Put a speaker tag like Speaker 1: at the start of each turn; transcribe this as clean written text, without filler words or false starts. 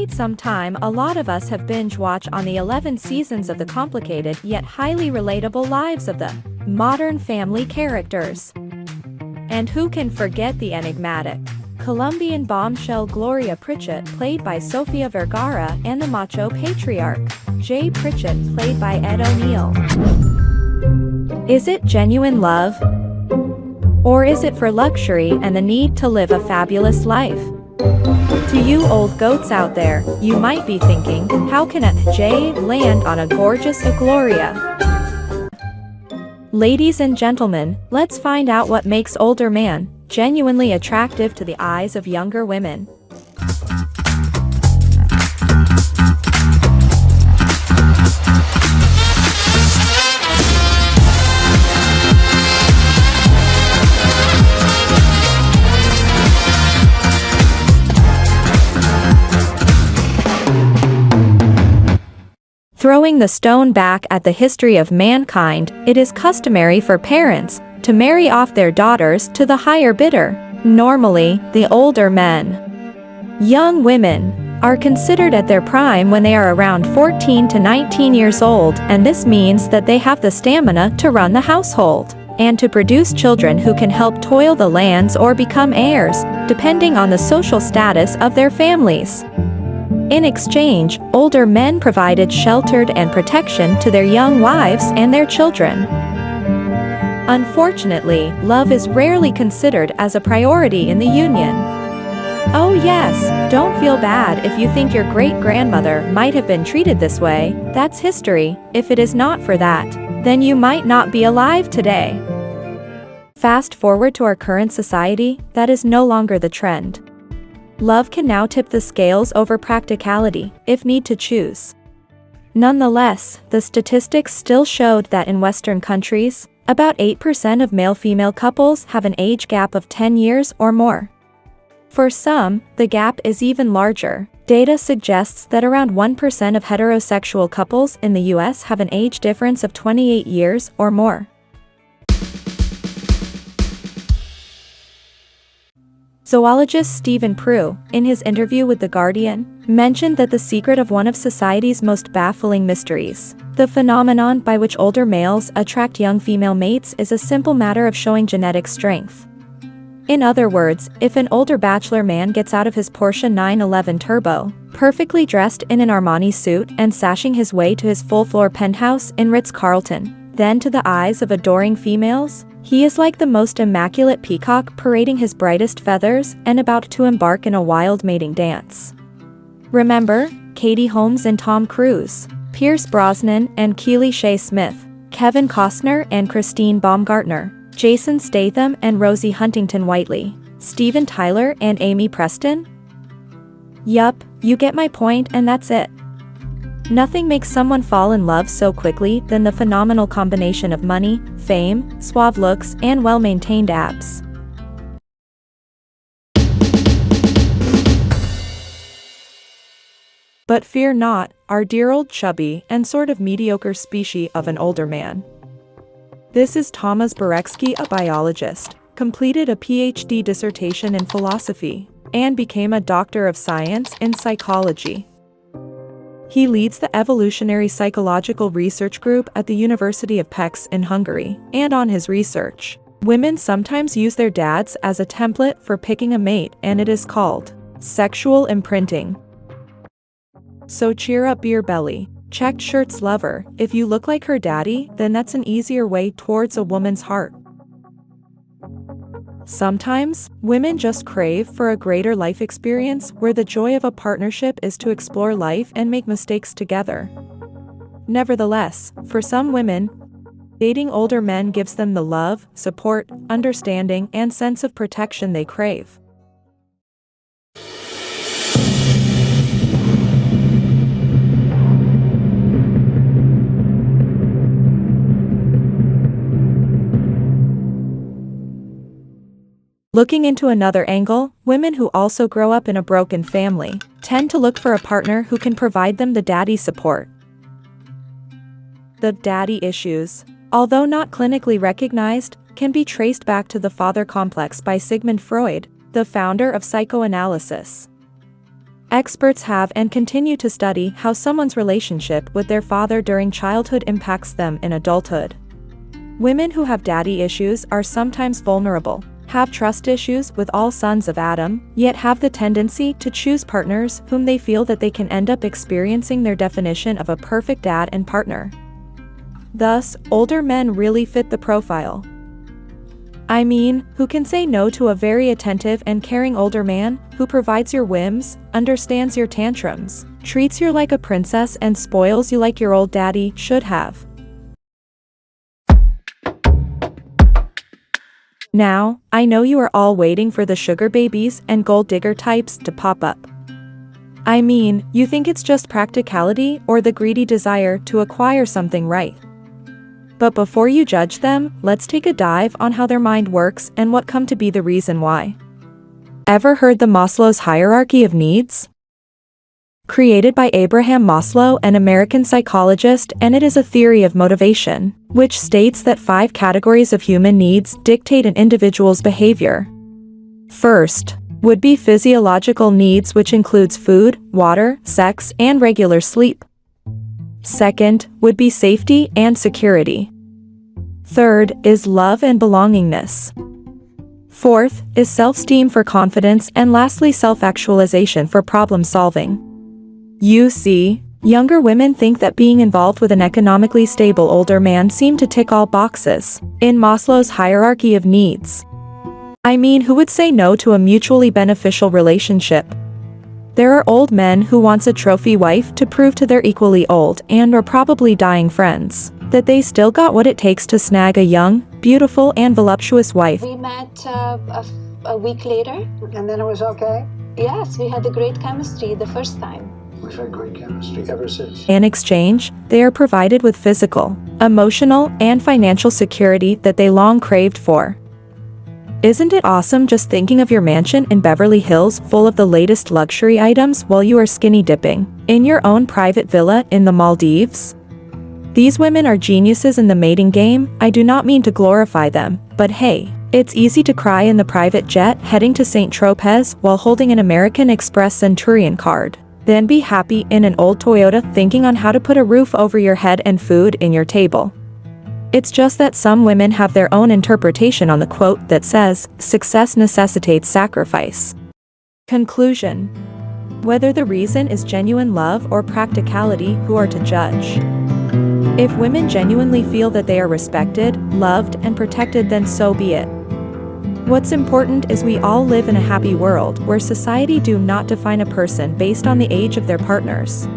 Speaker 1: quite some time, a lot of us have binge-watched on the 11 seasons of the complicated yet highly relatable lives of the modern family characters. And who can forget the enigmatic Colombian bombshell Gloria Pritchett, played by Sofia Vergara, and the macho patriarch Jay Pritchett, played by Ed O'Neill. Is it genuine love? Or is it for luxury and the need to live a fabulous life? To you old goats out there, you might be thinking, how can a Jay land on a gorgeous Gloria? Ladies and gentlemen, let's find out what makes older man genuinely attractive to the eyes of younger women. Throwing the stone back at the history of mankind, it is customary for parents to marry off their daughters to the higher bidder, normally the older men. Young women are considered at their prime when they are around 14 to 19 years old, and this means that they have the stamina to run the household and to produce children who can help toil the lands or become heirs, depending on the social status of their families. In exchange, older men provided shelter and protection to their young wives and their children. Unfortunately, love is rarely considered as a priority in the union. Oh yes, don't feel bad if you think your great-grandmother might have been treated this way. That's history. If it is not for that, then you might not be alive today. Fast forward to our current society, that is no longer the trend. Love can now tip the scales over practicality, if need to choose. Nonetheless, the statistics still showed that in Western countries, about 8% of male-female couples have an age gap of 10 years or more. For some, the gap is even larger. Data suggests that around 1% of heterosexual couples in the US have an age difference of 28 years or more. Zoologist Stephen Prue, in his interview with The Guardian, mentioned that the secret of one of society's most baffling mysteries, the phenomenon by which older males attract young female mates, is a simple matter of showing genetic strength. In other words, if an older bachelor man gets out of his Porsche 911 Turbo, perfectly dressed in an Armani suit and sashing his way to his full-floor penthouse in Ritz-Carlton, then to the eyes of adoring females, he is like the most immaculate peacock parading his brightest feathers and about to embark in a wild mating dance. Remember, Katie Holmes and Tom Cruise, Pierce Brosnan and Keely Shea Smith, Kevin Costner and Christine Baumgartner, Jason Statham and Rosie Huntington-Whiteley, Steven Tyler and Amy Preston? Yup, you get my point, and that's it. Nothing makes someone fall in love so quickly than the phenomenal combination of money, fame, suave looks, and well-maintained abs. But fear not, our dear old chubby and sort of mediocre species of an older man. This is Thomas Barecki, a biologist, completed a PhD dissertation in philosophy, and became a doctor of science in psychology. He leads the Evolutionary Psychological Research Group at the University of Pécs in Hungary, and on his research, women sometimes use their dads as a template for picking a mate, and it is called sexual imprinting. So cheer up, beer belly, checked shirts lover, if you look like her daddy, then that's an easier way towards a woman's heart. Sometimes, women just crave for a greater life experience where the joy of a partnership is to explore life and make mistakes together. Nevertheless, for some women, dating older men gives them the love, support, understanding, and sense of protection they crave. Looking into another angle, women who also grow up in a broken family tend to look for a partner who can provide them the daddy support. The daddy issues, although not clinically recognized, can be traced back to the father complex by Sigmund Freud, the founder of psychoanalysis. Experts have and continue to study how someone's relationship with their father during childhood impacts them in adulthood. Women who have daddy issues are sometimes vulnerable, have trust issues with all sons of Adam, yet have the tendency to choose partners whom they feel that they can end up experiencing their definition of a perfect dad and partner. Thus, older men really fit the profile. I mean, who can say no to a very attentive and caring older man who provides your whims, understands your tantrums, treats you like a princess and spoils you like your old daddy should have. Now, I know you are all waiting for the sugar babies and gold digger types to pop up. I mean, you think it's just practicality or the greedy desire to acquire something, right? But before you judge them, let's take a dive on how their mind works and what come to be the reason why. Ever heard the Maslow's hierarchy of needs? Created by Abraham Maslow, an American psychologist, and it is a theory of motivation, which states that 5 categories of human needs dictate an individual's behavior. First, would be physiological needs, which includes food, water, sex, and regular sleep. Second, would be safety and security. Third is love and belongingness. Fourth is self-esteem for confidence, and lastly self-actualization for problem-solving. You see, younger women think that being involved with an economically stable older man seem to tick all boxes in Maslow's hierarchy of needs. I mean, who would say no to a mutually beneficial relationship? There are old men who wants a trophy wife to prove to their equally old and or probably dying friends that they still got what it takes to snag a young, beautiful, and voluptuous wife.
Speaker 2: We met a week later.
Speaker 3: And then it was okay?
Speaker 2: Yes, we had a great chemistry the first time.
Speaker 3: We've had great chemistry ever since.
Speaker 1: In exchange, they are provided with physical, emotional, and financial security that they long craved for. Isn't it awesome just thinking of your mansion in Beverly Hills full of the latest luxury items while you are skinny dipping in your own private villa in the Maldives? These women are geniuses in the mating game. I do not mean to glorify them, but hey, it's easy to cry in the private jet heading to St. Tropez while holding an American Express Centurion card. Then be happy in an old Toyota thinking on how to put a roof over your head and food in your table. It's just that some women have their own interpretation on the quote that says, "Success necessitates sacrifice." Conclusion. Whether the reason is genuine love or practicality, who are to judge? If women genuinely feel that they are respected, loved, and protected, then so be it. What's important is we all live in a happy world where society do not define a person based on the age of their partners.